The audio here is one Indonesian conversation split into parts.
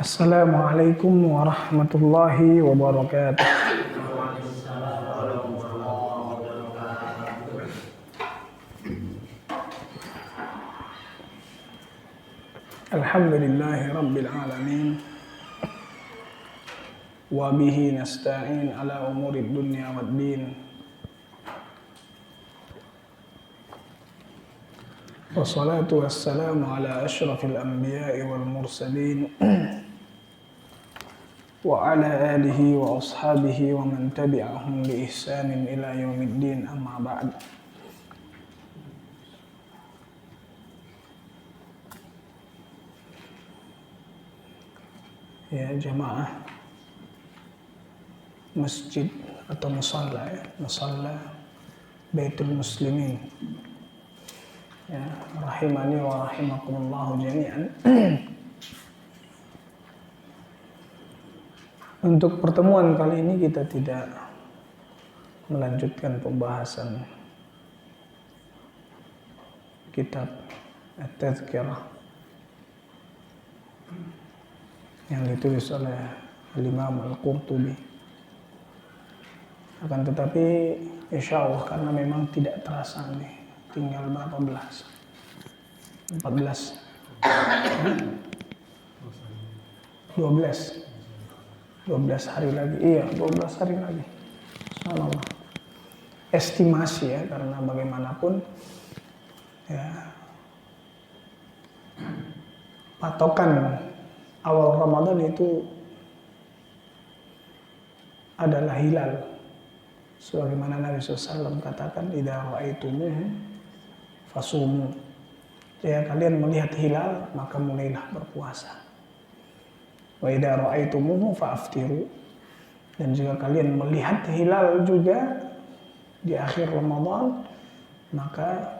Assalamualaikum warahmatullahi wabarakatuh. Alhamdulillahi rabbil alamin. Wa bihi nasta'in ala umurid dunya waddin. Wassalatu wassalamu ala asyrafil anbiya'i wal mursalin wa ala alihi wa ashabihi wa man tabi'ahum bi ihsanin ila yaumiddin, amma ba'd. Ya jamaah masjid atau musalla, musalla Baitul Muslimin, ya, rahimani wa rahimakumullah jami'an. Untuk pertemuan kali ini kita tidak melanjutkan pembahasan kitab At-Tadhkirah yang ditulis oleh Imam Al-Qurtubi. Akan tetapi insya Allah karena memang tidak terasa nih, tinggal berapa belas? 14 12 hari lagi. Iya, 12 hari lagi. Subhanallah. Estimasi ya, karena bagaimanapun ya, patokan awal Ramadan itu adalah hilal. Sebagaimana Nabi SAW katakan, idza ra'aitumuhu fasumu. Ya, kalian melihat hilal maka mulailah berpuasa. Wa idza ra'aitumuhu fa'aftiru. Dan jika kalian melihat hilal juga di akhir Ramadan, maka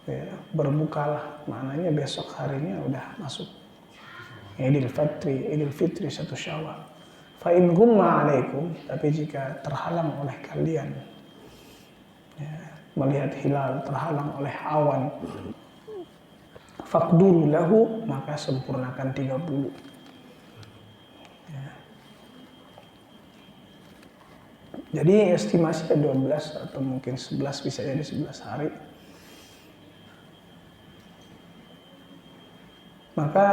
ya, berbukalah. Maknanya besok harinya udah masuk Idul Fitri 1 Syawal. Fa in ghumma 'alaikum, tapi jika terhalang oleh kalian ya, melihat hilal, terhalang oleh awan, faqduru lahu, maka sempurnakan 30. Ya. Jadi estimasi 12 atau mungkin 11, bisa jadi 11 hari. Maka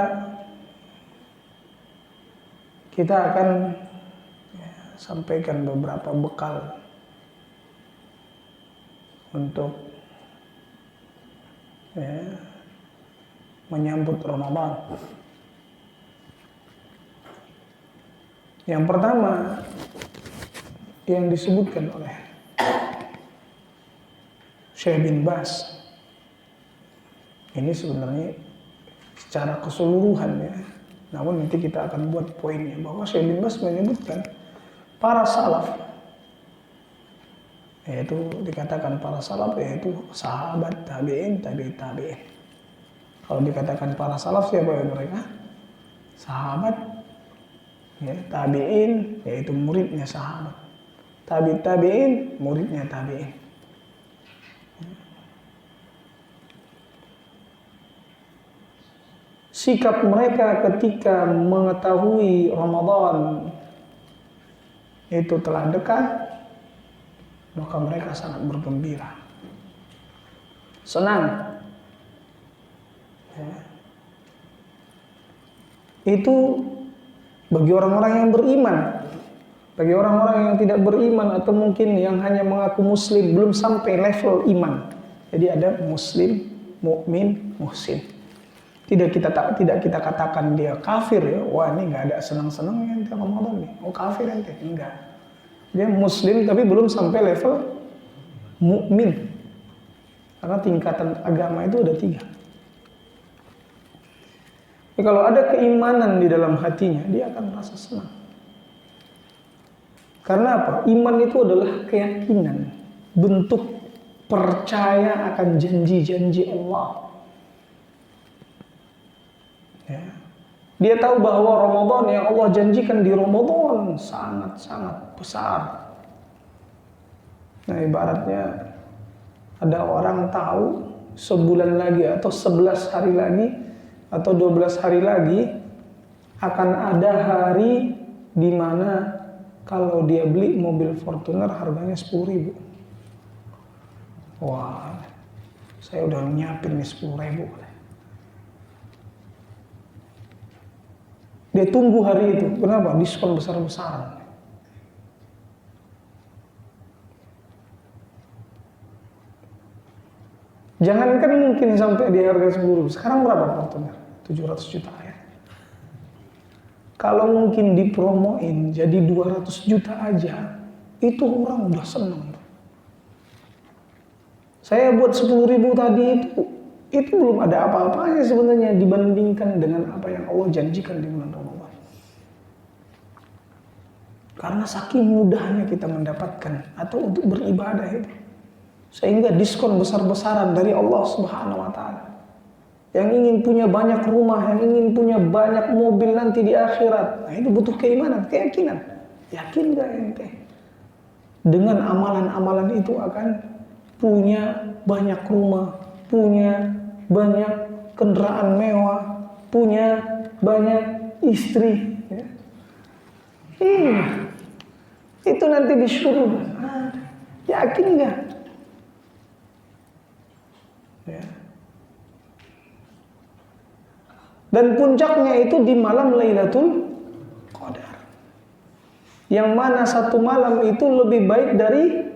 kita akan ya, sampaikan beberapa bekal untuk ya, menyambut Ramadan. Yang pertama yang disebutkan oleh Syekh bin Baz, ini sebenarnya secara keseluruhan ya, namun nanti kita akan buat poinnya, bahwa Syekh bin Baz menyebutkan para salaf, yaitu dikatakan para salaf yaitu sahabat, tabi'in, tabi'in. Kalau dikatakan para salaf, siapa yang mereka? Sahabat, ya, tabi'in yaitu muridnya sahabat, tabi'in muridnya tabi'in. Sikap mereka ketika mengetahui Ramadan itu telah dekat, maka mereka sangat bergembira, senang. Ya. Itu bagi orang-orang yang beriman. Bagi orang-orang yang tidak beriman atau mungkin yang hanya mengaku muslim, belum sampai level iman. Jadi ada muslim, mukmin, muhsin. Tidak kita katakan dia kafir ya. Wah, ini nggak ada senang-senangnya ente Ramadan nih. Oh, kafir ente. Enggak. Dia muslim tapi belum sampai level mukmin. Karena tingkatan agama itu ada 3. Jadi, kalau ada keimanan di dalam hatinya, dia akan merasa senang. Karena apa? Iman itu adalah keyakinan, bentuk percaya akan janji-janji Allah. Ya. Dia tahu bahwa Ramadan yang Allah janjikan di Ramadan sangat-sangat besar. Nah, ibaratnya ada orang tahu sebulan lagi atau 11 hari lagi atau 12 hari lagi akan ada hari di mana kalau dia beli mobil Fortuner harganya 10.000. Wah, saya udah nyiapin nih 10.000. Dia tunggu hari itu. Kenapa? Diskon besar-besaran. Jangankan mungkin sampai di harga 10.000. Sekarang berapa Fortuner? 700 juta ya. Kalau mungkin dipromoin jadi 200 juta aja, itu orang udah seneng. Saya buat 10.000 tadi itu belum ada apa-apanya sebenarnya dibandingkan dengan apa yang Allah janjikan di bulan Ramadan. Karena saking mudahnya kita mendapatkan atau untuk beribadah itu. Sehingga diskon besar-besaran dari Allah Subhanahu wa taala. Yang ingin punya banyak rumah, yang ingin punya banyak mobil nanti di akhirat. Nah, itu butuh keimanan, keyakinan. Yakin gak ente? Dengan amalan-amalan itu akan punya banyak rumah, punya banyak kendaraan mewah, punya banyak istri. Ya. Iya. Itu nanti disuruh. Yakin gak? Ya. Dan puncaknya itu di malam Lailatul Qadar. Yang mana satu malam itu lebih baik dari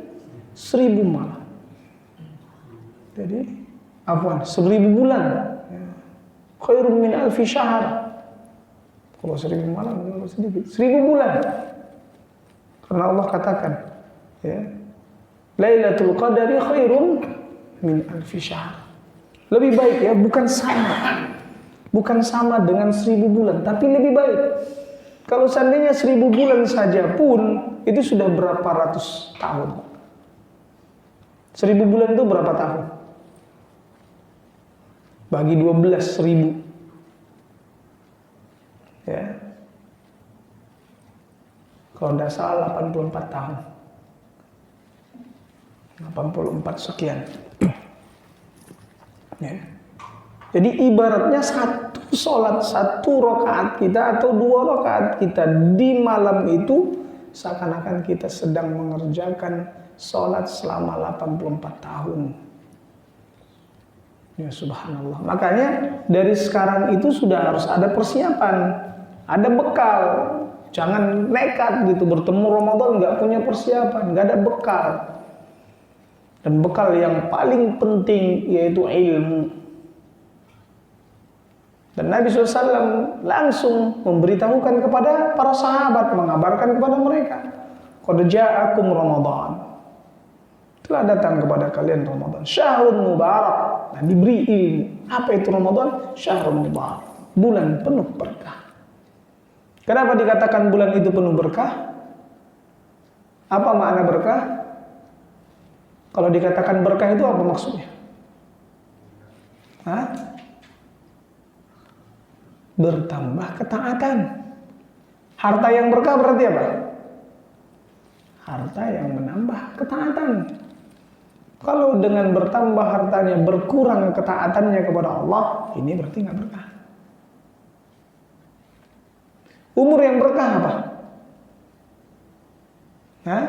1000 malam. Jadi, 1000 bulan. Khairun min alfi syahr. Kalau 1000 malam sedikit. 1000 bulan. Karena Allah katakan, ya, Lailatul Qadari khairun min alfi syahr. Lebih baik ya, bukan sama. Bukan sama dengan 1000 bulan, tapi lebih baik. Kalau seandainya 1000 bulan saja pun, itu sudah berapa ratus tahun. 1000 bulan itu berapa tahun? Bagi 12, 1000. Ya. Kalau tidak salah 84 tahun. 84 sekian. Ya. Jadi ibaratnya satu sholat, 1 rakaat kita atau 2 rakaat kita di malam itu seakan-akan kita sedang mengerjakan sholat selama 84 tahun. Ya subhanallah. Makanya dari sekarang itu sudah harus ada persiapan, ada bekal. Jangan nekat gitu bertemu Ramadan nggak punya persiapan, nggak ada bekal. Dan bekal yang paling penting yaitu ilmu. Dan Nabi SAW langsung memberitahukan kepada para sahabat, mengabarkan kepada mereka, qad ja'akum Ramadan. Telah datang kepada kalian Ramadan. Syahrun mubarak. Nah, diberi ilmu. Apa itu Ramadan? Syahrun mubarak. Bulan penuh berkah. Kenapa dikatakan bulan itu penuh berkah? Apa makna berkah? Kalau dikatakan berkah itu apa maksudnya? Hah? Bertambah ketaatan. Harta yang berkah berarti apa? Harta yang menambah ketaatan. Kalau dengan bertambah hartanya berkurang ketaatannya kepada Allah, ini berarti nggak berkah. Umur yang berkah apa? Hah?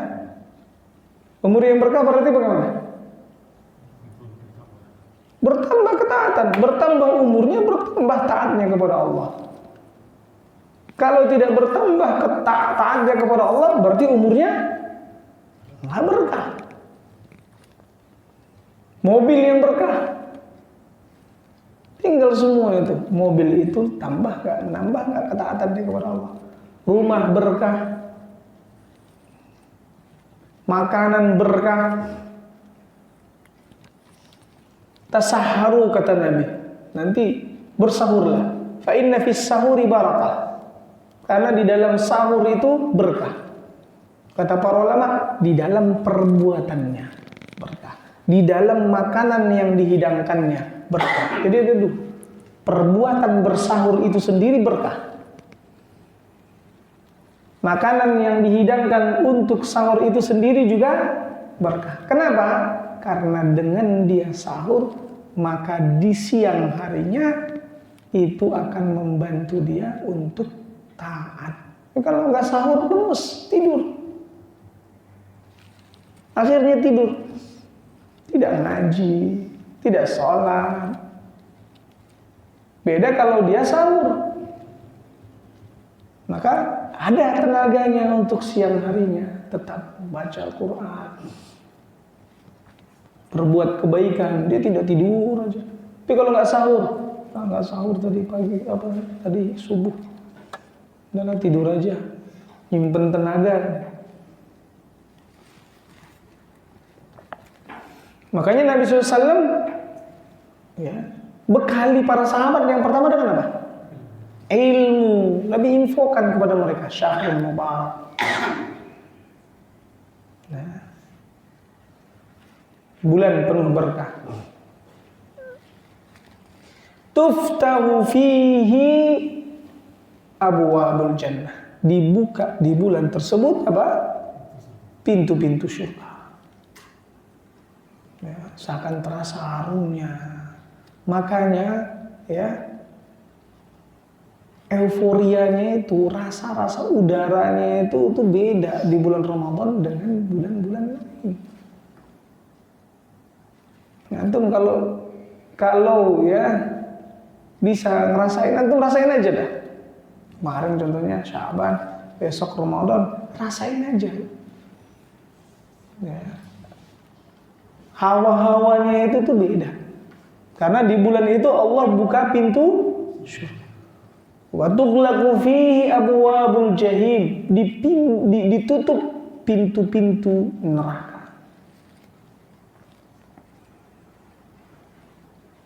Umur yang berkah berarti bagaimana? Bertambah ketaatan, bertambah umurnya, bertambah taatnya kepada Allah. Kalau tidak bertambah taatnya kepada Allah, berarti umurnya nggak berkah. Mobil yang berkah, tinggal semua itu. Mobil itu tambah nggak, nambah nggak ketaatannya kepada Allah. Rumah berkah, makanan berkah. Tasaharu kata Nabi, nanti bersahurlah. Fa inna fis sahuri barakah. Karena di dalam sahur itu berkah. Kata para ulama, di dalam perbuatannya berkah. Di dalam makanan yang dihidangkannya berkah. Jadi itu perbuatan bersahur itu sendiri berkah. Makanan yang dihidangkan untuk sahur itu sendiri juga berkah. Kenapa? Karena dengan dia sahur, maka di siang harinya itu akan membantu dia untuk Kalau nggak sahur lemes, tidur. Akhirnya tidur. Tidak ngaji, tidak sholat. Beda kalau dia sahur. Maka ada tenaganya untuk siang harinya tetap baca Al-Quran, berbuat kebaikan. Dia tidak tidur aja. Tapi kalau nggak sahur tadi pagi tadi subuh, udah tidur aja, nyimpen tenaga. Makanya Nabi SAW ya, bekali para sahabat yang pertama dengan apa? Ilmu. Nabi infokan kepada mereka syahrul mubarak. Nah, bulan penuh berkah. Tuftahu fihi abwabul jannah. Dibuka di bulan tersebut apa? Pintu-pintu surga. Ya, seakan terasa harumnya. Makanya ya, euforianya itu, rasa-rasa udaranya itu beda di bulan Ramadan dengan bulan-bulan lain. Antum kalau ya bisa ngerasain, antum rasain aja dah. Kemarin contohnya Syaban, besok Ramadan, rasain aja. Ya. Hawa-hawanya itu tuh beda. Karena di bulan itu Allah buka pintu surga. Wa tughlaqu fihi abwabul jahim, ditutup pintu-pintu neraka.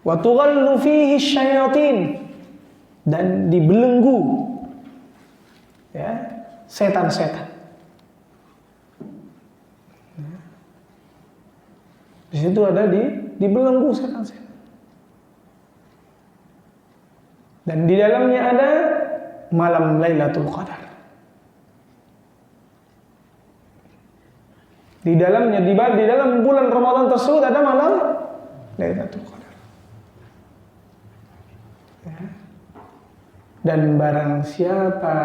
Wa tughallu fihi syayatin, dan dibelenggu ya setan-setan. Di situ ada dibelenggu setan-setan. Dan di dalamnya ada malam Lailatul Qadar. Di dalamnya, di dalam bulan Ramadan tersebut ada malam Lailatul Qadar. Ya. Dan barang siapa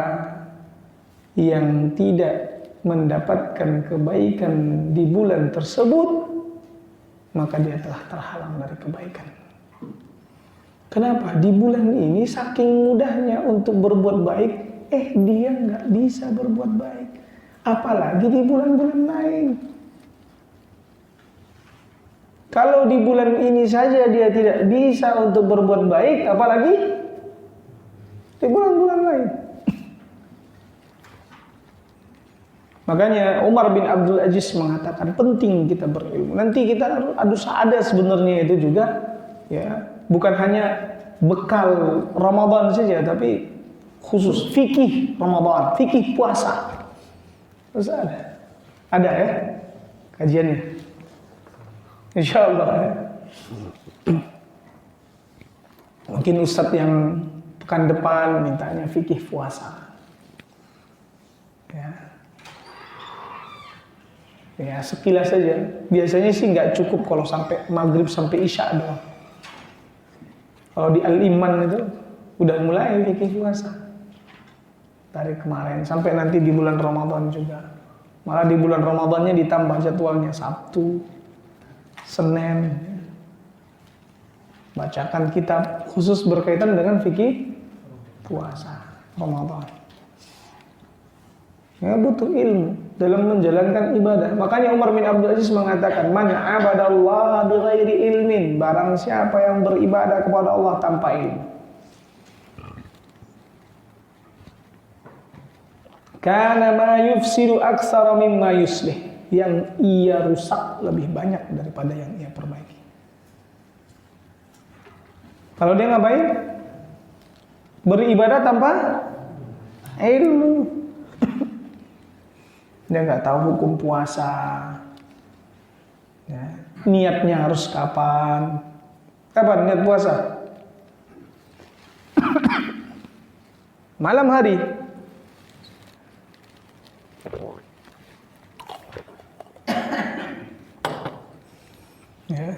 yang tidak mendapatkan kebaikan di bulan tersebut, maka dia telah terhalang dari kebaikan. Kenapa? Di bulan ini saking mudahnya untuk berbuat baik, dia nggak bisa berbuat baik. Apalagi di bulan-bulan lain. Kalau di bulan ini saja dia tidak bisa untuk berbuat baik, apalagi di bulan-bulan lain. Makanya Umar bin Abdul Aziz mengatakan penting kita berilmu. Nanti kita harus ada sebenarnya itu juga, ya. Bukan hanya bekal Ramadan saja, tapi khusus fikih Ramadan, fikih puasa. Terus ada ya kajiannya, insyaallah. Ya. Mungkin Ustadz yang pekan depan mintanya fikih puasa. Ya sekilas saja. Biasanya sih nggak cukup kalau sampai maghrib sampai isya doang. Kalau di Al-Iman itu udah mulai fikih puasa dari kemarin sampai nanti di bulan Ramadan juga. Malah di bulan Ramadannya ditambah jadwalnya Sabtu, Senin. Bacakan kitab khusus berkaitan dengan fikih puasa Ramadan. Ya, butuh ilmu dalam menjalankan ibadah. Makanya Umar bin Abdul Aziz mengatakan, "Man 'abadallaha bighairi ilmin." Barang siapa yang beribadah kepada Allah tanpa ilmu, kana ma yufsidu aktsara mimma yuslih. Yang ia rusak lebih banyak daripada yang ia perbaiki. Kalau dia ngapain? Beribadah tanpa ilmu. Dia nggak tahu hukum puasa, ya. Niatnya harus kapan? Kapan niat puasa? Malam hari. Ya.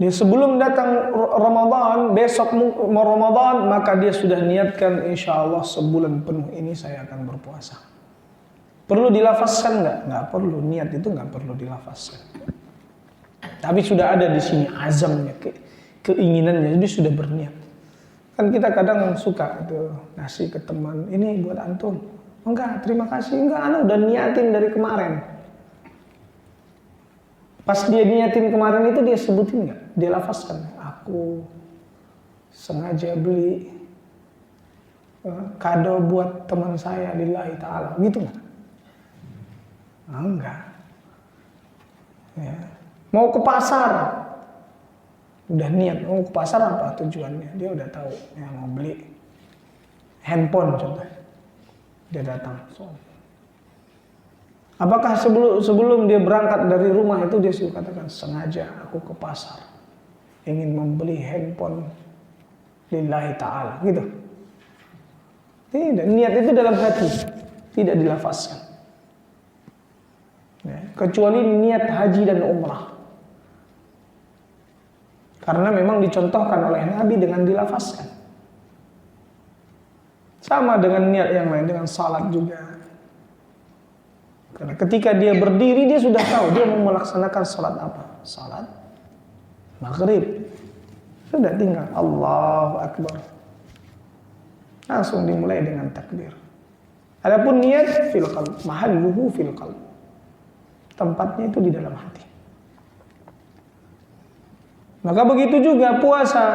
Dia sebelum datang Ramadan, besok mau Ramadan, maka dia sudah niatkan insya Allah sebulan penuh ini saya akan berpuasa. Perlu dilafazkan nggak? Nggak perlu, niat itu nggak perlu dilafazkan. Tapi sudah ada di sini azamnya, keinginannya, dia sudah berniat. Kan kita kadang suka itu ngasih ke teman, ini buat antum. Enggak, terima kasih. Enggak, ana udah niatin dari kemarin. Pas dia niatin kemarin itu dia sebutin nggak? Dia lafazkan, aku sengaja beli kado buat teman saya lillahi ta'ala, gitu nggak? Enggak. Ya. Mau ke pasar, udah niat mau ke pasar apa tujuannya? Dia udah tahu, ya mau beli handphone contohnya. Dia datang. Apakah sebelum dia berangkat dari rumah itu dia sudah katakan sengaja aku ke pasar ingin membeli handphone lillahi ta'ala, gitu? Tidak, niat itu dalam hati, tidak dilafazkan. Ya, kecuali niat haji dan umrah. Karena memang dicontohkan oleh Nabi dengan dilafazkan. Sama dengan niat yang lain, dengan salat juga. Karena ketika dia berdiri dia sudah tahu dia mau melaksanakan salat apa. Salat maghrib. Sudah tinggal Allahu Akbar. Langsung dimulai dengan takbir. Adapun niat fil qalb, mahalluhu fil qalb. Tempatnya itu di dalam hati. Maka begitu juga puasa.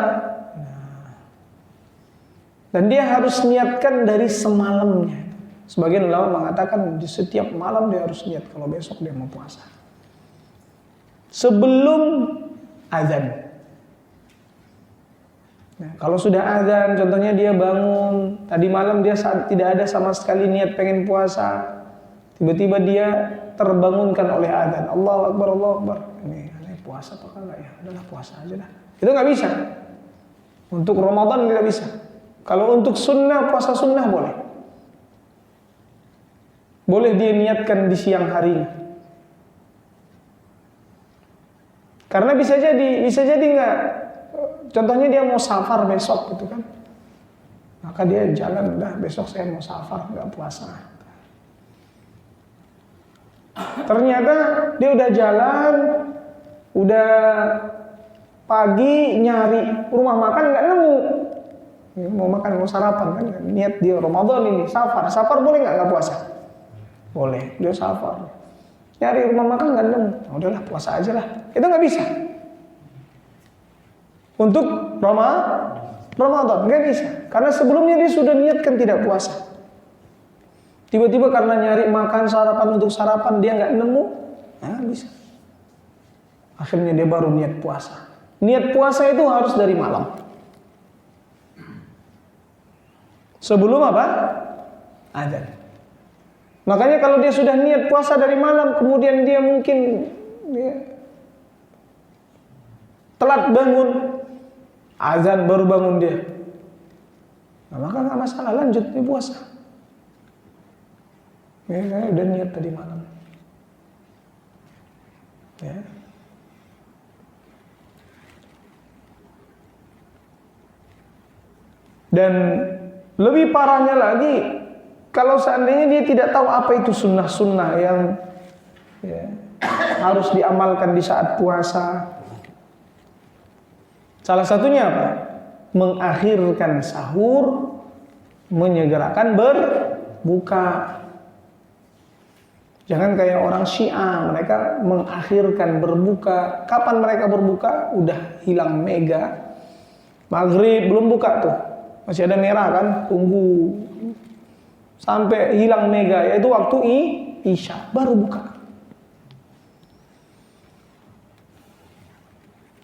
Dan dia harus niatkan dari semalamnya. Sebagian ulama mengatakan di setiap malam dia harus niat kalau besok dia mau puasa. Sebelum azan. Nah, kalau sudah azan, contohnya dia bangun tadi malam dia tidak ada sama sekali niat pengen puasa. Tiba-tiba dia terbangunkan oleh azan. Allahu Akbar, Allahu Akbar. Ini puasa apa enggak ya? Udahlah puasa aja dah. Itu nggak bisa. Untuk Ramadan tidak bisa. Kalau untuk sunnah, puasa sunnah boleh. Boleh dia niatkan di siang harinya. Karena bisa jadi enggak. Contohnya dia mau safar besok gitu kan. Maka dia jalan, udah besok saya mau safar, enggak puasa. Ternyata dia udah jalan, udah pagi nyari rumah makan enggak nemu. Mau makan, mau sarapan kan. Niat dia Ramadan ini, safar. Safar boleh enggak puasa? Boleh, dia safar. Nyari rumah makan nggak nemu. Nah, udahlah puasa aja lah. Itu nggak bisa. Untuk Ramadan nggak bisa. Karena sebelumnya dia sudah niatkan tidak puasa. Tiba-tiba karena nyari makan sarapan untuk sarapan dia nggak nemu, nah bisa. Akhirnya dia baru niat puasa. Niat puasa itu harus dari malam. Sebelum apa? Adzan. Makanya kalau dia sudah niat puasa dari malam, kemudian dia mungkin telat bangun, azan baru bangun dia, nah, maka nggak masalah, lanjut dia puasa. Ya, saya udah niat tadi malam. Ya. Dan lebih parahnya lagi, kalau seandainya dia tidak tahu apa itu sunnah-sunnah yang harus diamalkan di saat puasa. Salah satunya apa? Mengakhirkan sahur, menyegerakan berbuka. Jangan kayak orang Syiah, mereka mengakhirkan berbuka. Kapan mereka berbuka? Udah hilang mega. Maghrib belum buka tuh. Masih ada merah kan? Tunggu sampai hilang mega, yaitu waktu Isya baru buka.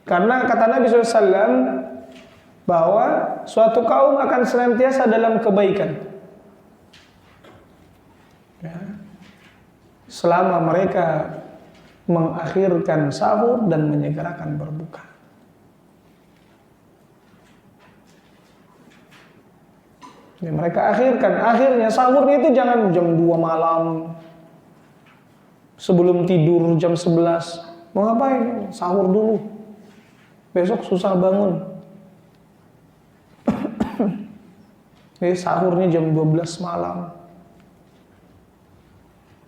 Karena kata Nabi SAW bahwa suatu kaum akan senantiasa dalam kebaikan ya, selama mereka mengakhirkan sahur dan menyegerakan berbuka. Ya, mereka akhirnya sahurnya itu jangan jam 2 malam sebelum tidur jam 11. Mau ngapain? Sahur dulu. besok susah bangun. Sahurnya jam 12 malam.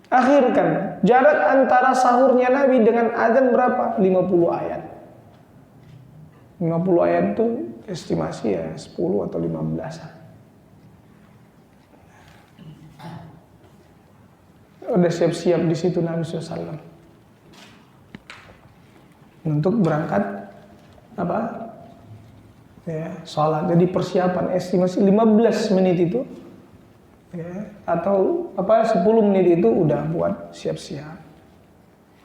Akhirkan jarak antara sahurnya Nabi dengan azan berapa? 50 ayat. 50 ayat itu estimasi ya 10 atau 15-an. Udah siap-siap di situ Nabi SAW untuk berangkat apa? Ya, sholat. Jadi persiapan estimasi 15 menit itu ya, atau 10 menit itu udah buat siap-siap.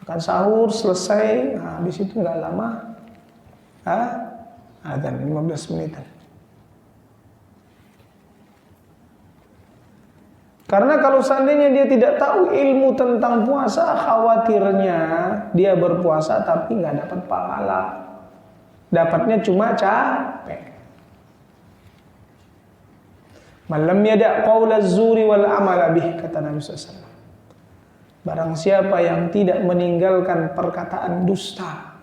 Makan sahur selesai, nah, habis itu nggak lama azan 15 menitan. Karena kalau seandainya dia tidak tahu ilmu tentang puasa, khawatirnya dia berpuasa tapi nggak dapat pahala. Dapatnya cuma capek. Malam yada' qaula zuri wal amala bih, kata Nabi SAW. Barang siapa yang tidak meninggalkan perkataan dusta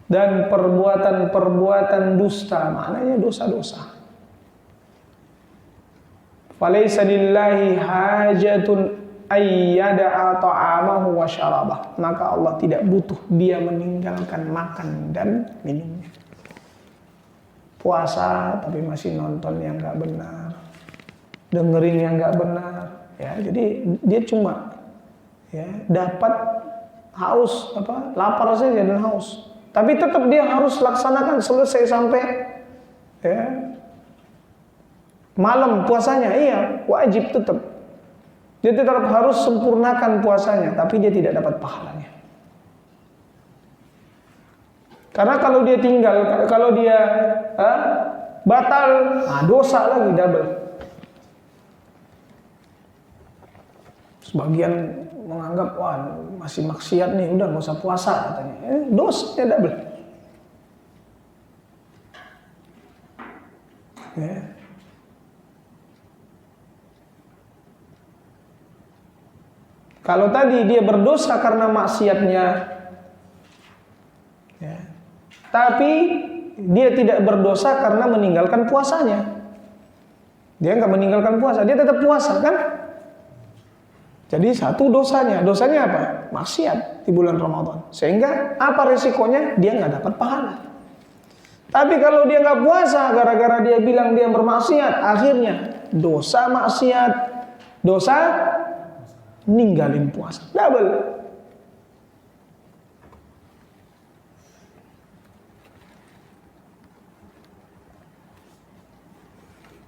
dan perbuatan-perbuatan dusta, maknanya dosa-dosa. Falaysa lillahi hajatun ayyada'a ta'amahu wa syarabah. Maka Allah tidak butuh dia meninggalkan makan dan minumnya. Puasa tapi masih nonton yang gak benar, dengerin yang gak benar, ya. Jadi dia cuma ya dapat haus, lapar saja dan haus. Tapi tetap dia harus laksanakan selesai sampai ya malam puasanya, iya wajib tetap. Dia tetap harus sempurnakan puasanya, tapi dia tidak dapat pahalanya. Karena kalau dia tinggal, kalau dia batal, dosa lagi double. Sebagian menganggap, wah masih maksiat nih, udah nggak usah puasa katanya. Dosanya double. Ya. Kalau tadi dia berdosa karena maksiatnya, ya, tapi dia tidak berdosa karena meninggalkan puasanya. Dia nggak meninggalkan puasa, dia tetap puasa kan? Jadi satu dosanya apa? Maksiat di bulan Ramadan. Sehingga apa resikonya? Dia nggak dapat pahala. Tapi kalau dia nggak puasa, gara-gara dia bilang dia bermaksiat, akhirnya dosa maksiat, dosa ninggalin puasa, double.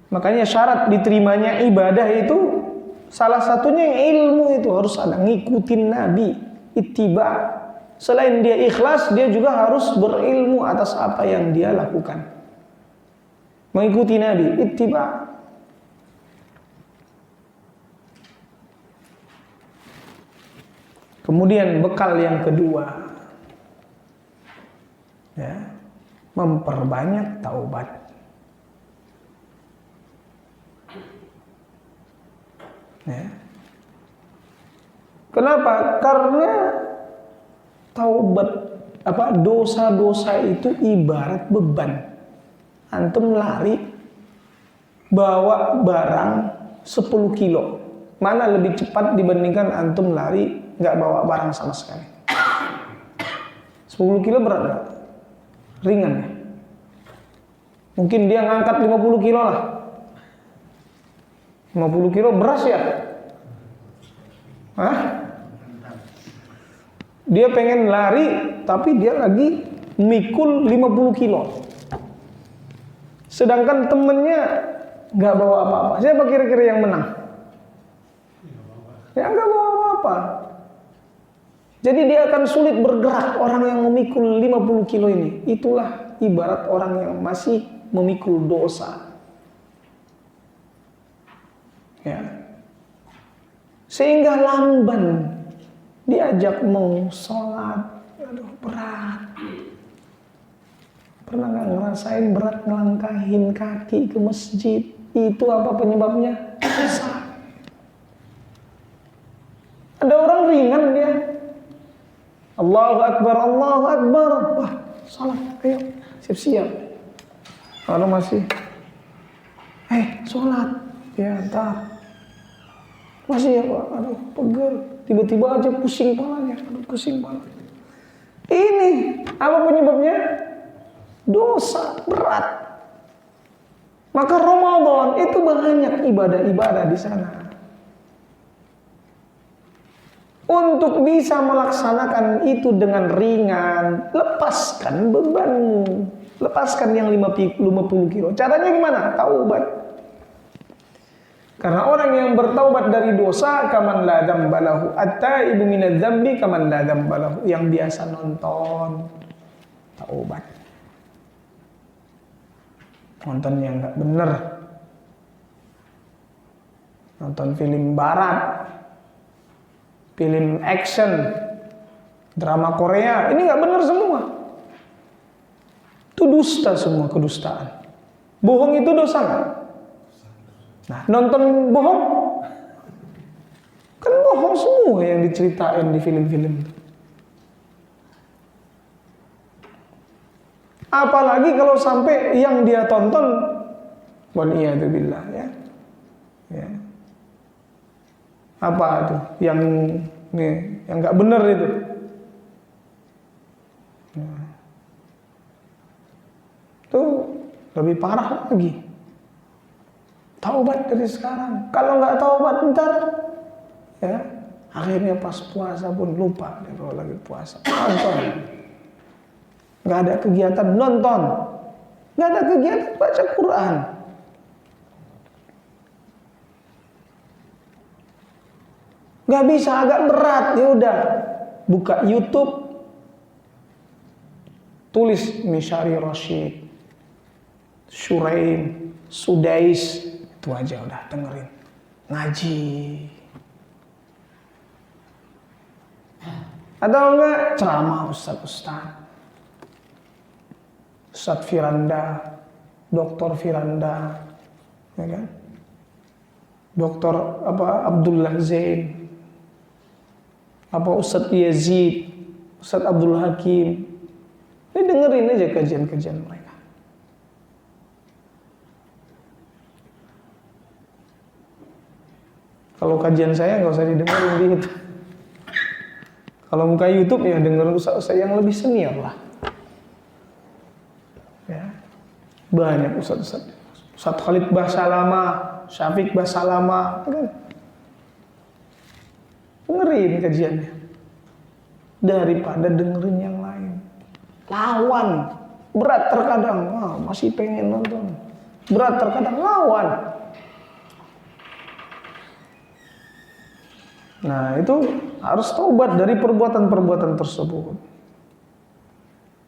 Makanya syarat diterimanya ibadah itu salah satunya ilmu, itu harus ada ngikutin Nabi, ittiba. Selain dia ikhlas, dia juga harus berilmu atas apa yang dia lakukan. Mengikuti Nabi, ittiba. Kemudian bekal yang kedua, ya, memperbanyak taubat. Ya. Kenapa? Karena taubat dosa-dosa itu ibarat beban. Antum lari bawa barang 10 kilo. Mana lebih cepat dibandingkan antum lari nggak bawa barang sama sekali? 10 kilo berat nggak? Ringan ya? Mungkin dia ngangkat 50 kilo lah. 50 kilo beras ya? Hah? Dia pengen lari, tapi dia lagi mikul 50 kilo. Sedangkan temennya nggak bawa apa-apa. Siapa kira-kira yang menang? Ya nggak bawa apa-apa. Jadi dia akan sulit bergerak, orang yang memikul 50 kilo ini. Itulah ibarat orang yang masih memikul dosa. Ya. Sehingga lamban diajak mau sholat, aduh berat. Pernah nggak ngerasain berat ngelangkahin kaki ke masjid? Itu apa penyebabnya? Dosa. Ada orang ringan dia, Allahu Akbar, Allahu Akbar. Wah, salat, ayo, siap-siap. Kalau masih, sholat, ya ntar. Masih ya Pak, aduh pegel. Tiba-tiba aja pusing palanya, pusing pala. Ini, apa penyebabnya? Dosa berat. Maka Ramadan itu banyak ibadah-ibadah di sana. Untuk bisa melaksanakan itu dengan ringan, lepaskan bebanmu. Lepaskan yang 50 kilo. Caranya gimana? Taubat. Karena orang yang bertaubat dari dosa, kaman la dzambalahu, at-taibu minadz dzambi kaman la dzambalahu. Yang biasa nonton, taubat. Nonton yang nggak bener, nonton film barat, film action, drama Korea, ini nggak bener semua. Itu dusta semua, kedustaan. Bohong itu dosa nggak? Nah, nonton bohong, kan bohong semua yang diceritain di film-film itu. Apalagi kalau sampai yang dia tonton, waliyadzubillah ya. Apa itu? Yang nggak benar itu. Itu lebih parah lagi. Taubat dari sekarang. Kalau nggak taubat ntar, ya akhirnya pas puasa pun lupa kalau lagi puasa. Nonton. Nggak ada kegiatan nonton, nggak ada kegiatan baca Quran. Nggak bisa, agak berat, ya udah buka YouTube, tulis Mishari Rashid, Shuraim, Sudais, itu aja udah dengerin. Ngaji. Atau enggak ceramah Ustaz Firanda, Dr. Firanda, ya kan? Dr. Abdullah Zain, Ustaz Yazid, Ustaz Abdul Hakim. Ini dengerin aja kajian-kajian mereka. Kalau kajian saya nggak usah didengerin gitu. Kalau buka YouTube ya dengerin ustaz-ustaz yang lebih senior lah. Ya. Banyak ustaz-ustaz. Ustaz Khalid Basalama, Syafiq Basalama, kan? Dengerin kajiannya daripada dengerin yang lain. Lawan. Berat terkadang, masih pengen nonton. Berat terkadang, lawan. Nah, itu harus taubat dari perbuatan-perbuatan tersebut.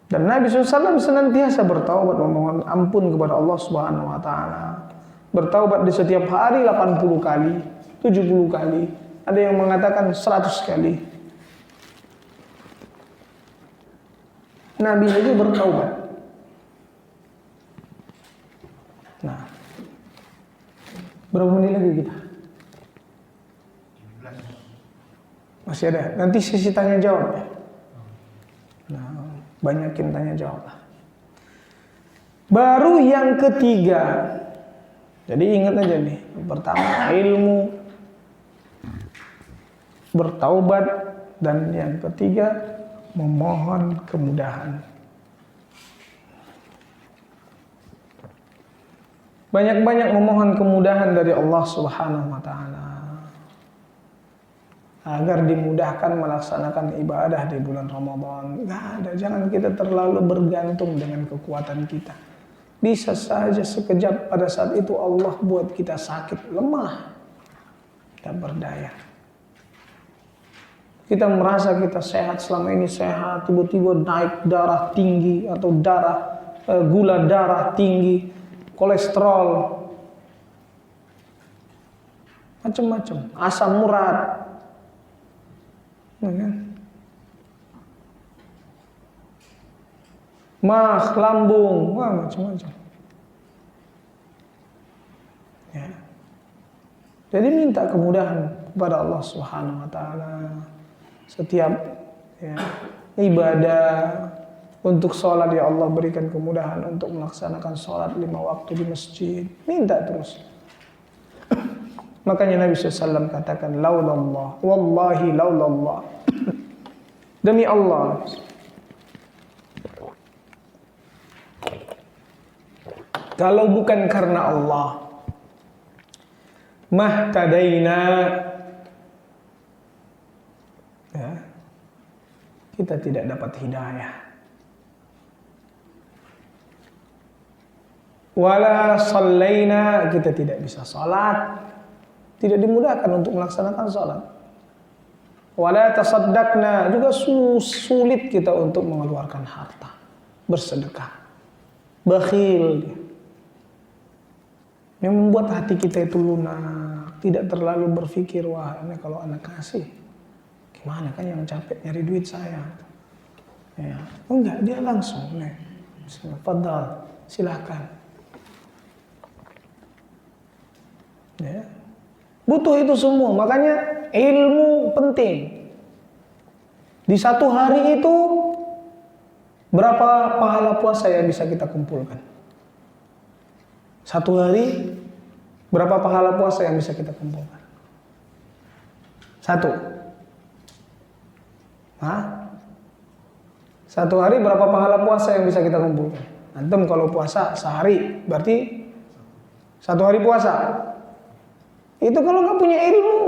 Dan Nabi SAW senantiasa bertaubat, memohon ampun kepada Allah Subhanahu wa taala. Bertaubat di setiap hari 80 kali, 70 kali. Ada yang mengatakan 100 kali. Nabi aja bertaubat. Nah, berapa menit lagi kita? Masih ada. Nanti sesi tanya jawab ya. Nah, banyakin tanya jawab lah. Baru yang ketiga. Jadi ingat aja nih. Pertama ilmu, bertaubat, dan yang ketiga memohon kemudahan. Banyak-banyak memohon kemudahan dari Allah Subhanahu wa taala agar dimudahkan melaksanakan ibadah di bulan Ramadan. Nggak ada, jangan kita terlalu bergantung dengan kekuatan kita. Bisa saja sekejap pada saat itu Allah buat kita sakit, lemah, tidak berdaya. Kita merasa kita sehat, selama ini sehat, tiba-tiba naik darah tinggi atau gula darah tinggi, kolesterol, macam-macam, asam urat. Mah, lambung, macam-macam. Ya. Jadi minta kemudahan kepada Allah Subhanahu wa taala. Setiap ibadah Untuk sholat, ya Allah berikan kemudahan untuk melaksanakan sholat 5 waktu di masjid. Minta terus. Makanya Nabi SAW katakan, laulallah, wallahi laulallah. Demi Allah, kalau bukan karena Allah, mahtadaina, ya, kita tidak dapat hidayah. Wala sallaina, kita tidak bisa salat, tidak dimudahkan untuk melaksanakan salat. Wala tasaddaqna, juga sulit kita untuk mengeluarkan harta, bersedekah, bakhil. Yang membuat hati kita itu lunak, tidak terlalu berpikir, wah ini kalau anak kasih, gimana kan yang capek nyari duit saya. Ya, enggak, dia langsung, nih, fadal, silakan. Ya. Butuh itu semua, makanya ilmu penting. Di satu hari itu berapa pahala puasa yang bisa kita kumpulkan? Satu hari berapa pahala puasa yang bisa kita kumpulkan? Satu. Hah? Satu hari berapa pahala puasa yang bisa kita kumpulkan? Antum kalau puasa sehari berarti satu hari puasa. Itu kalau nggak punya ilmu.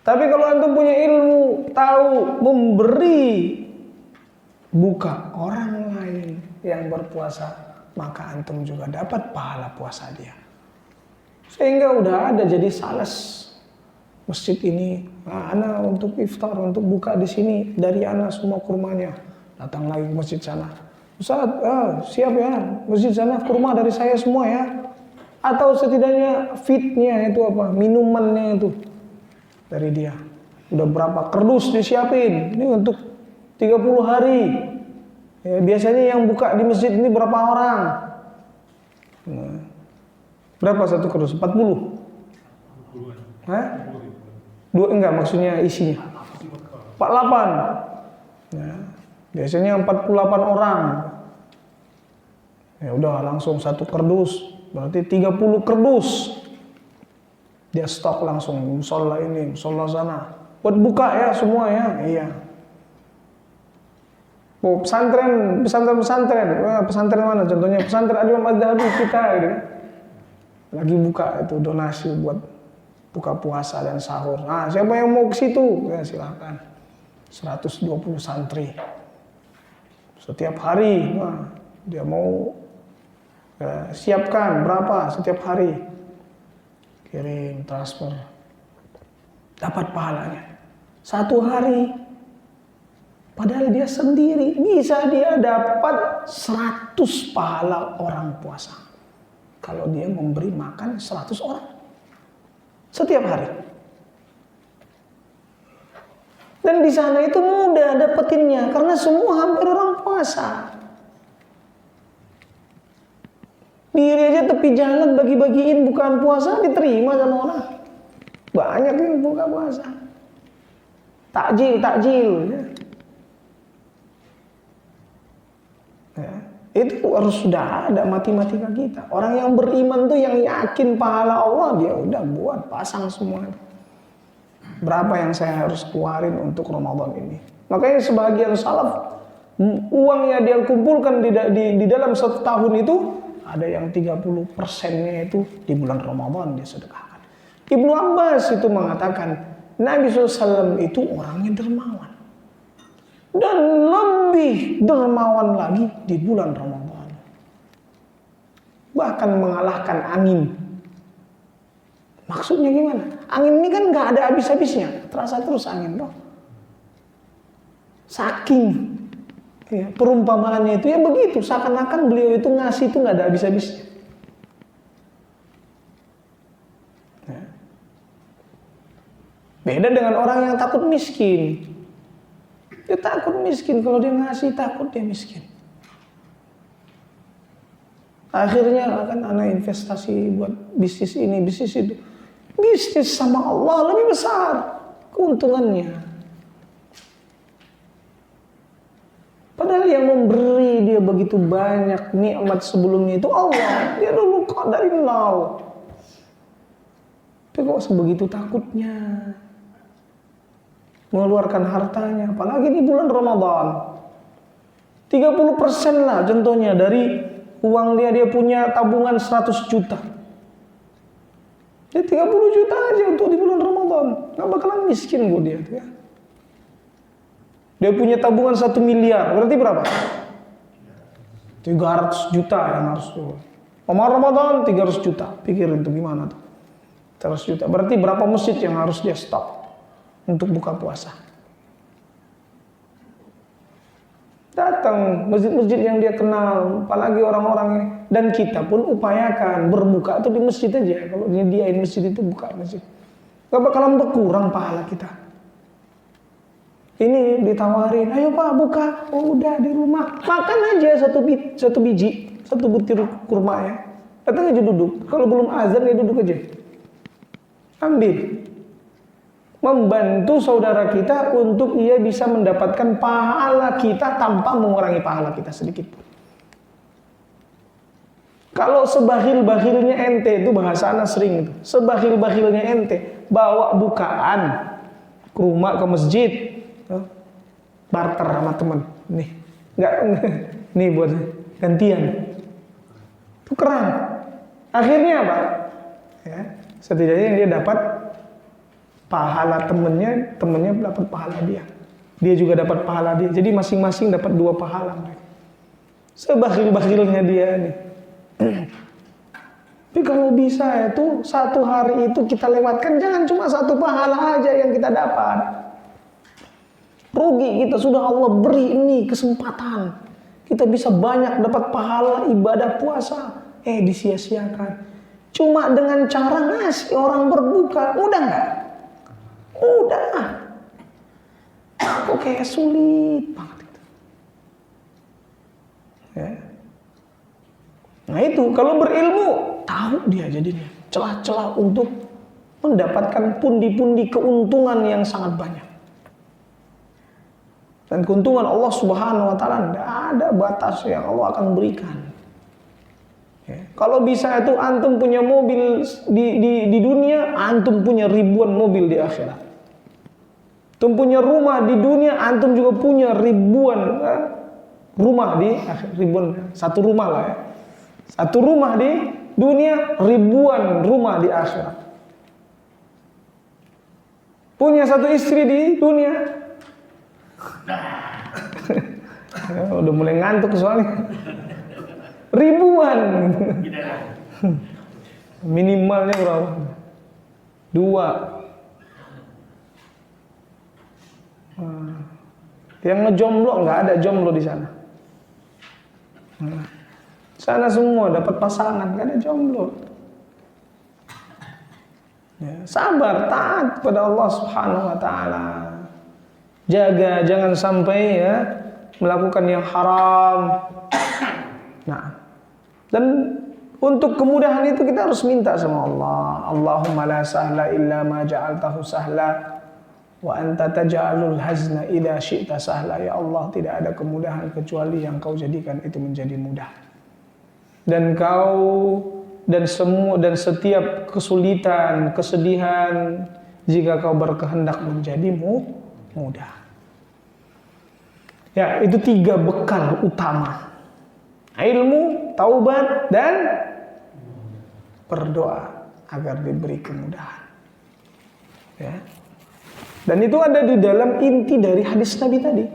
Tapi kalau antum punya ilmu, tahu memberi buka orang lain yang berpuasa, maka antum juga dapat pahala puasa dia. Sehingga udah ada jadi sales masjid ini. Nah, ana untuk iftar, untuk buka di sini, dari ana semua kurmanya. Datang lagi ke masjid sana. Ustaz, siap ya, masjid sana kurma dari saya semua ya. Atau setidaknya fitnya itu apa, minumannya itu dari dia. Udah berapa kerdus disiapin, ini untuk 30 hari. Ya, biasanya yang buka di masjid ini berapa orang? Nah, berapa satu kerdus? 40? Hah? Dua enggak, maksudnya isinya 48. Ya, biasanya 48 orang. Ya udah langsung satu kerdus. Berarti 30 kerdus. Dia stok langsung, musola ini, musola sana. Buat buka ya semua ya. Iya. Oh, pesantren. Pesantren mana contohnya? Pesantren Al-Imam Adz-Dzahabi kita gitu. Lagi buka itu donasi buat buka puasa dan sahur. Nah, siapa yang mau ke situ? Ya silakan. 120 santri. Setiap hari, nah, dia mau siapkan berapa setiap hari, kirim transfer, dapat pahalanya satu hari. Padahal dia sendiri bisa dia dapat 100 pahala orang puasa kalau dia memberi makan 100 orang setiap hari. Dan di sana itu mudah dapetinnya karena semua hampir orang puasa. Diri aja tepi jalan bagi-bagiin bukaan puasa diterima sama orang. Banyak yang buka puasa. Takjil. Ya, itu harus sudah ada matematika kita. Orang yang beriman tuh yang yakin pahala Allah, dia udah buat pasang semua. Berapa yang saya harus keluarin untuk Ramadan ini? Makanya sebagian salaf uangnya dia kumpulkan di dalam satu tahun itu, ada yang 30%-nya itu di bulan Ramadan dia sedekahkan. Ibnu Abbas itu mengatakan Nabi SAW itu orangnya dermawan. Dan lebih dermawan lagi di bulan Ramadan. Bahkan mengalahkan angin. Maksudnya gimana? Angin ini kan gak ada habis-habisnya. Terasa terus angin dong. Saking ya, perumpamaannya itu ya begitu, seakan-akan beliau itu ngasih itu nggak ada habis-habisnya. Ya. Beda dengan orang yang takut miskin. Dia takut miskin, kalau dia ngasih takut dia miskin. Akhirnya akan anak investasi buat bisnis ini, bisnis itu. Bisnis sama Allah lebih besar keuntungannya. yang memberi dia begitu banyak nikmat sebelumnya itu Allah. Dia dulu kok dari nol. Tapi kok sebegitu takutnya mengeluarkan hartanya, apalagi di bulan Ramadan. 30% lah contohnya dari uang dia punya tabungan 100 juta. Dia 30 juta aja untuk di bulan Ramadan. Gak bakalan miskin kok dia. Dia punya tabungan 1 miliar. Berarti berapa? 300 juta yang harus tuh. Ramadan 300 juta. Pikirin tuh gimana tuh. 300 juta. Berarti berapa masjid yang harus dia stop untuk buka puasa? Datang masjid-masjid yang dia kenal, apalagi orang-orangnya. Dan kita pun upayakan berbuka itu di masjid aja. Kalau nyediain masjid itu buka masjid, gak bakalan berkurang pahala kita. Ini ditawarin, ayo Pak buka. Oh udah di rumah, makan aja satu biji, satu butir kurma ya. Datang aja duduk. Kalau belum azan ya duduk aja. Ambil. Membantu saudara kita untuk ia bisa mendapatkan pahala kita tanpa mengurangi pahala kita sedikit pun. Kalau sebahil-bahilnya ente, itu bahasa anak sering itu. Sebahil-bahilnya ente bawa bukaan ke rumah, ke masjid, barter sama teman. Nih, enggak, nih buat gantian. Tukeran. Akhirnya apa? Ya, setidaknya dia dapat pahala temennya dapat pahala dia. Dia juga dapat pahala dia. Jadi masing-masing dapat 2 pahala mereka. Sebahil-bahilnya dia nih. Tapi kalau bisa itu satu hari itu kita lewatkan, jangan cuma 1 pahala aja yang kita dapat. Rugi kita, sudah Allah beri ini kesempatan. Kita bisa banyak dapat pahala ibadah puasa. Disia-siakan. Cuma dengan cara ngasih orang berbuka, mudah nggak? Mudah. Kok kayak sulit banget itu. Ya. Nah itu, kalau berilmu, tahu dia jadinya celah-celah untuk mendapatkan pundi-pundi keuntungan yang sangat banyak. Dan keuntungan Allah Subhanahu wa taala tidak ada batas yang Allah akan berikan. Ya. Kalau bisa itu antum punya mobil di dunia, antum punya ribuan mobil di akhirat. Antum punya rumah di dunia, antum juga punya ribuan rumah di akhirat. Ribuan, satu rumah lah ya. Satu rumah di dunia, ribuan rumah di akhirat. Punya satu istri di dunia. Udah mulai ngantuk soalnya. Ribuan. Minimalnya berapa? 2. Yang ngejomblo nggak ada jomblo di sana. Sana semua dapat pasangan, gak ada jomblo. Ya, sabar, taat pada Allah Subhanahu wa taala. Jaga jangan sampai ya melakukan yang haram. Nah, dan untuk kemudahan itu kita harus minta sama Allah. Allahumma la sahla illa ma ja'altahu sahla wa anta taj'alul hazna idza syi'ta sahla. Ya Allah, tidak ada kemudahan kecuali yang Kau jadikan itu menjadi mudah. Dan Kau dan setiap kesulitan, kesedihan, jika Kau berkehendak menjadi mudah. Ya, itu 3 bekal utama. Ilmu, taubat, dan berdoa agar diberi kemudahan. Ya. Dan itu ada di dalam inti dari hadis Nabi tadi.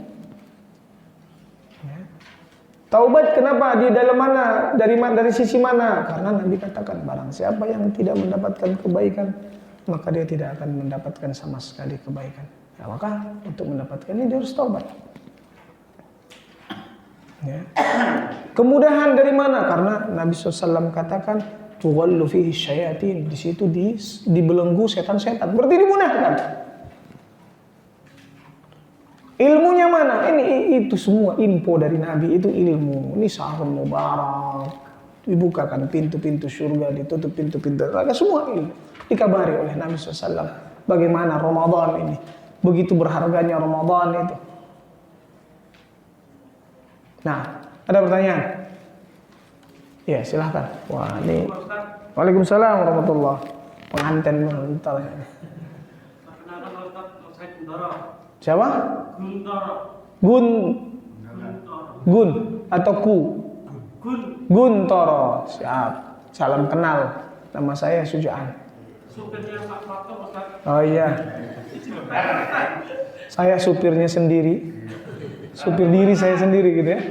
Taubat kenapa? Di dalam mana? Dari sisi mana? Karena Nabi katakan barang siapa yang tidak mendapatkan kebaikan, maka dia tidak akan mendapatkan sama sekali kebaikan. Ya, maka untuk mendapatkan ini dia harus taubat. Ya. Kemudahan dari mana? Karena Nabi SAW katakan tuwallu fihi syayatin. Di situ dibelenggu setan-setan. Berarti dimudahkan. Ilmunya mana? Itu semua info dari Nabi, itu ilmu. Ini Syahrul Mubarak. Dibukakan pintu-pintu surga, ditutup pintu-pintu neraka, semua ilmu. Dikabari oleh Nabi SAW. Bagaimana Ramadan ini? Begitu berharganya Ramadan itu. Nah, ada pertanyaan? Ya, silahkan. Wah, ini. Waalaikumsalam warahmatullah. Pengantin mental. Siapa? Gun. Gun atau Ku? Guntoro. Siap. Salam kenal. Nama saya Sujaan. Oh iya. Saya supirnya sendiri. Supir diri saya sendiri gitu ya.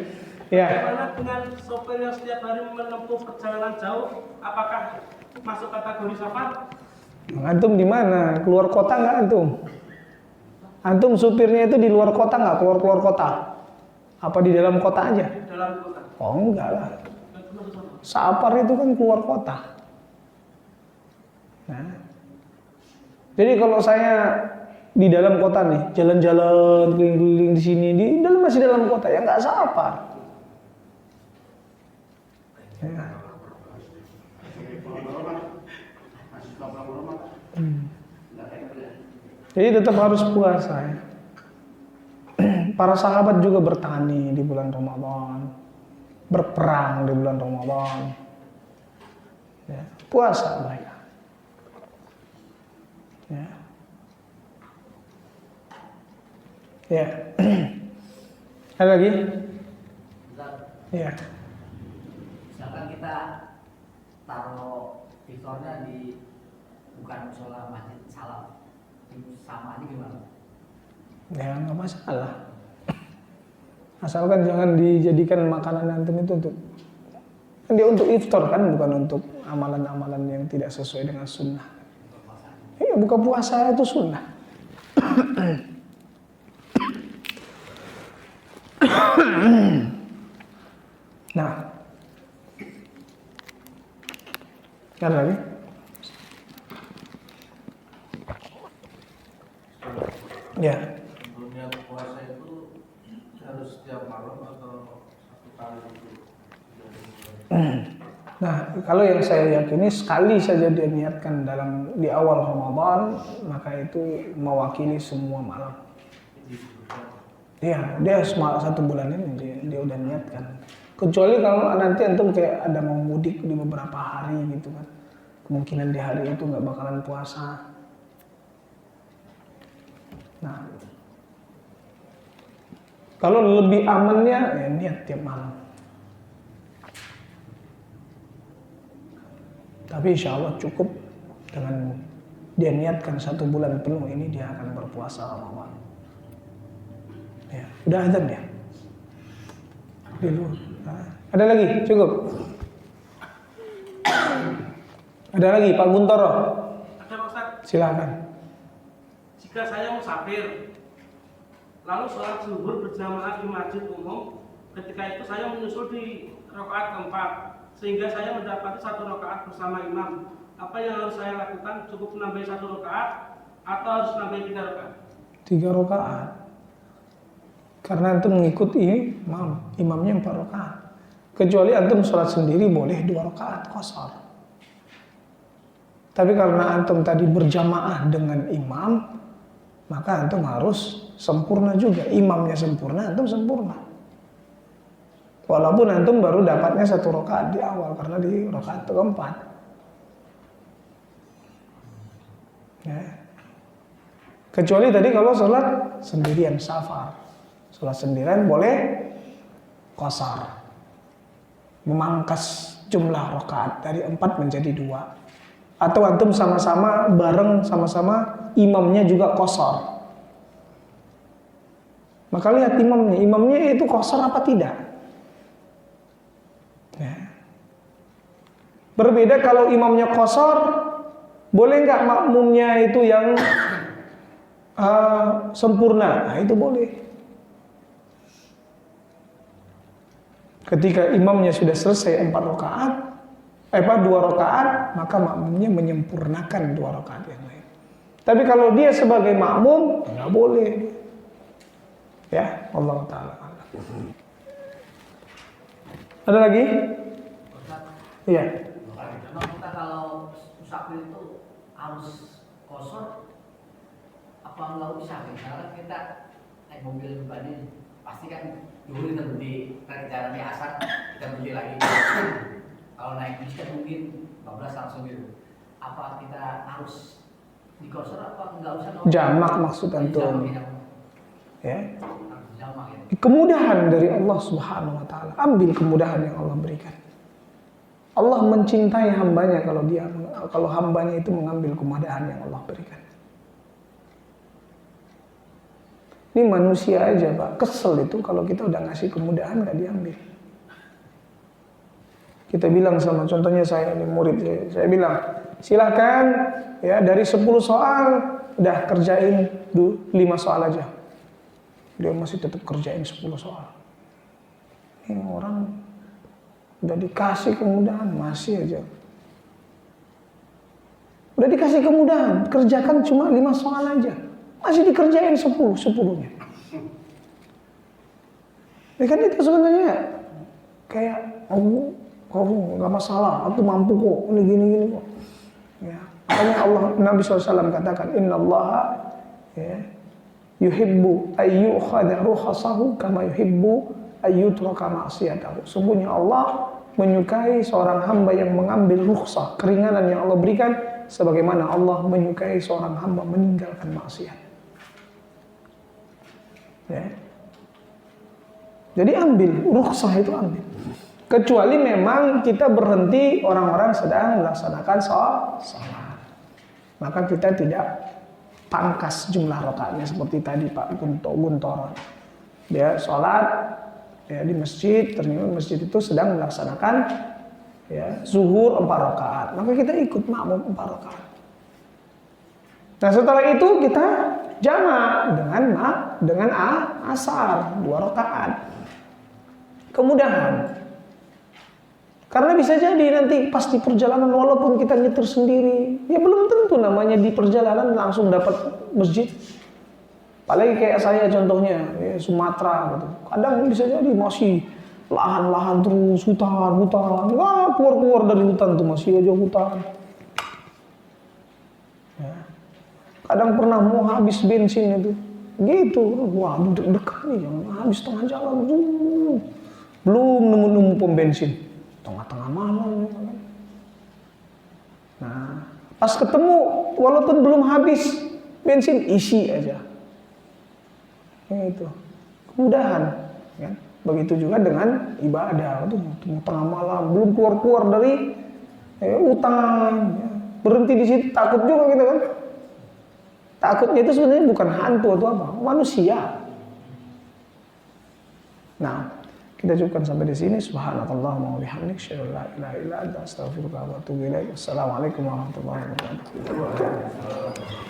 Ya. Bagaimana dengan sopir yang setiap hari menempuh perjalanan jauh? Apakah masuk kategori safar? Antum di mana? Keluar kota nggak antum? Antum supirnya itu di luar kota nggak? Keluar kota? Apa di dalam kota aja? Dalam kota. Oh enggak lah. Safar itu kan keluar kota. Nah. Jadi kalau saya di dalam kota nih, jalan-jalan keliling-keliling di sini, masih dalam kota ya nggak safar. Ya. Jadi tetap harus puasa ya. Para sahabat juga bertani di bulan Ramadan, berperang di bulan Ramadan. Ya, puasa mereka. Ya. Ya. Ada lagi? Ya. Misalkan kita taruh vistornya di bukan musola masjid salam, sama ini gimana? Ya nggak masalah. Asalkan jangan dijadikan makanan antum itu untuk kan dia untuk iftar kan, bukan untuk amalan-amalan yang tidak sesuai dengan sunnah. Iya, buka puasa itu sunnah. Nah, ada lagi? Ya. Sebelumnya puasa itu harus setiap malam atau satu kali itu? Nah, kalau yang saya yakini sekali saja dia niatkan di awal Ramadan, maka itu mewakili semua malam. Iya, dia satu bulan ini dia udah niatkan. Kecuali kalau nanti antum kayak ada mau mudik di beberapa hari gitu kan, kemungkinan di hari itu nggak bakalan puasa. Nah, kalau lebih amannya ya niat tiap malam. Tapi insya Allah cukup dengan dia niatkan 1 bulan penuh ini dia akan berpuasa Ramadan. Ya, udah azan ya? Dulu. Nah, ada lagi? Cukup? Ada lagi Pak Guntoro? Ada Ustaz. Silakan. Jika saya musafir, lalu sholat zuhur berjamaah di masjid umum, ketika itu saya menyusul di rakaat keempat, sehingga saya mendapati 1 rakaat bersama imam. Apa yang harus saya lakukan? Cukup menambah 1 rakaat atau harus menambah 3 rakaat? 3 rakaat. Karena antum mengikuti imamnya 4 rakaat. Kecuali antum sholat sendiri boleh 2 rakaat qashar. Tapi karena antum tadi berjamaah dengan imam, maka antum harus sempurna juga. Imamnya sempurna, antum sempurna. Walaupun antum baru dapatnya 1 rakaat di awal karena di rakaat keempat. Ya. Kecuali tadi kalau sholat sendirian safar. Sholat sendirian boleh qashar. Memangkas jumlah rakaat dari 4 menjadi 2. Atau antum sama-sama bareng sama-sama imamnya juga qashar. Maka lihat imamnya itu qashar apa tidak. Ya. Berbeda kalau imamnya qashar, boleh nggak makmumnya itu yang sempurna? Nah, itu boleh. Ketika imamnya sudah selesai 2 rakaat, maka makmumnya menyempurnakan 2 rakaat yang lain. Tapi kalau dia sebagai makmum, nggak boleh. Ya, Allah Ta'ala. Ada lagi? Iya. Memang kita kalau musafir itu harus kosor, apa nggak usah? Misalnya kita naik mobil pribadi, pasti kan dulu kita berhenti, kita jalan di asar, kita berhenti lagi. Kalau naik bis kan mungkin 12 langsung gitu. Apa kita harus dikosor apa enggak usah? Jamak maksud antum. Ya. Jamak ya. Kemudahan dari Allah Subhanahu wa taala. Ambil kemudahan yang Allah berikan. Allah mencintai hambanya kalau hambanya itu mengambil kemudahan yang Allah berikan. Ini manusia aja Pak, kesel itu kalau kita udah ngasih kemudahan gak diambil. Kita bilang sama, contohnya saya ini murid saya bilang, silakan ya dari 10 soal udah kerjain 5 soal aja. Dia masih tetap kerjain 10 soal. Ini orang udah dikasih kemudahan masih aja. Udah dikasih kemudahan, kerjakan cuma 5 soal aja. Masih dikerjain 10-10-nya. Ya kan itu sebenarnya kayak nggak masalah, aku mampu kok, ini gini kok. Ya. Makanya Nabi SAW katakan, Inna Allah ya, yuhibbu ayyukhadha ruhasahu kama yuhibbu ayyutraka ma'siyatahu. Sungguhnya Allah menyukai seorang hamba yang mengambil rukhsah, keringanan yang Allah berikan, sebagaimana Allah menyukai seorang hamba meninggalkan maksiat. Ya. Jadi ambil, rukhsah itu ambil. Kecuali memang kita berhenti orang-orang sedang melaksanakan sholat. Maka kita tidak pangkas jumlah rakaatnya seperti tadi Pak Guntoron. Dia sholat ya, di masjid, ternyata masjid itu sedang melaksanakan ya, zuhur 4 rakaat. Maka kita ikut makmum 4 rakaat. Nah setelah itu kita jamak dengan asar 2 rakaat. Kemudahan. Karena bisa jadi nanti pas di perjalanan walaupun kita nyetir sendiri, ya belum tentu namanya di perjalanan langsung dapat masjid. Apalagi kayak saya contohnya, ya, Sumatera gitu. Kadang bisa jadi masih lahan-lahan terus, hutan, nggak keluar dari hutan tuh masih aja hutan. Ya. Kadang pernah mau habis bensin itu, gitu, wah deg-degan nih, habis tengah jalan, belum nemu pom bensin. Tengah-tengah malam. Nah, pas ketemu walaupun belum habis bensin isi aja. Itu kemudahan. Ya. Begitu juga dengan ibadah. Tengah malam belum keluar dari utang. Ya. Berhenti di situ takut juga gitu kan. Takutnya itu sebenarnya bukan hantu atau apa, manusia. Nah. Kita cukupkan sampai di sini. Subhanakallahumma wa bihamdik, asyhadu an la ilaha illa anta, astaghfiruka wa atubu ilaik. Assalamualaikum warahmatullahi wabarakatuh.